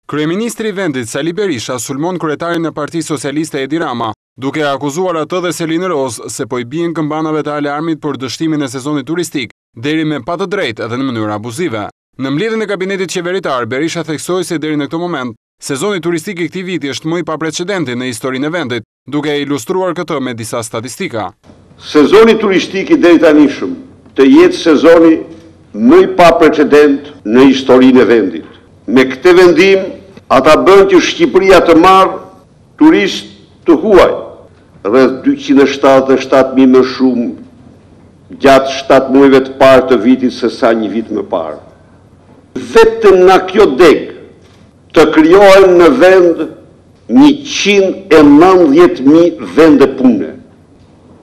Kryeministri i vendit Sali Berisha sulmon kryetarin e Partisë Socialiste Edi Rama, duke akuzuar atë dhe Selinë Roz se po i bien këmbanave të alarmit për dështimin e sezonit turistik, deri me pa të drejtë edhe në mënyrë abuzive. Në mbledhjen e kabinetit qeveritar, Berisha theksoi se deri në këtë moment, sezoni turistik i këtij viti është më i paprecedenti në historinë e vendit, duke ilustruar këtë me disa statistika. Sezoni turistik i deri tanishëm të jetë sezoni më i paprecedent në historinë e vendit. Me këtë vendim, ata bën që Shqipëria të marrë turist të huaj, rreth 277.000 më shumë gjatë 7 muajve të parë të vitit se sa një vit më parë. Vetëm nga kjo deg të krijohen në vend 190.000 vende pune.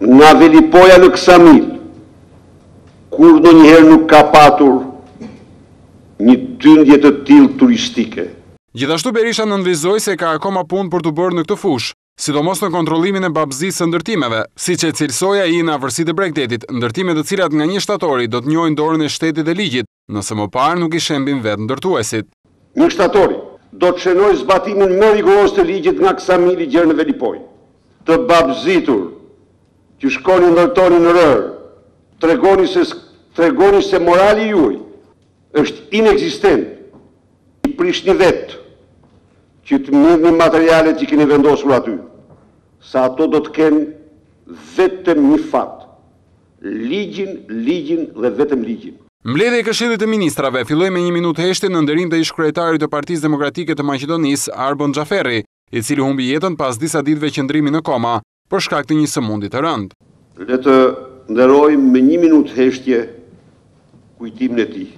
Nga Velipoja në Ksamil, kur ndonjëherë nuk ka patur një dyndje të tillë turistike. Gjithashtu Berisha nënvizoi se ka akoma punë për të bërë në këtë fushë, sidomos në kontrollimin e babëzisë së ndërtimeve, siç e cilësoi ai në afërsitë e Bregdetit, ndërtime të cilat nga 1 shtatori do të njohin dorën e shtetit dhe ligjit, nëse më parë nuk i shembin vetë ndërtuesit. 1 shtatori do të shënojë zbatimin më riguroz të ligjit nga Ksamili deri në Velipoj. Të babëzitur që shkoni ndërtoni në rër, tregoni se morali juaj është inekzistent. I prishni vetë që të mirë materialet që keni vendosur aty, sa ato do të kenë vetëm një fat, ligjin dhe vetëm ligjin. Mbledhja e Këshillit të Ministrave filloi me 1 minutë heshtje në nderim të ish-kryetarit të Partisë Demokratike të Maqedonisë, Arbon Xhaferi, i cili humbi jetën pas disa ditëve qëndrimi në koma për shkak të një sëmundje të rëndë. Le të nderojmë me 1 minutë heshtje kujtimin e tij.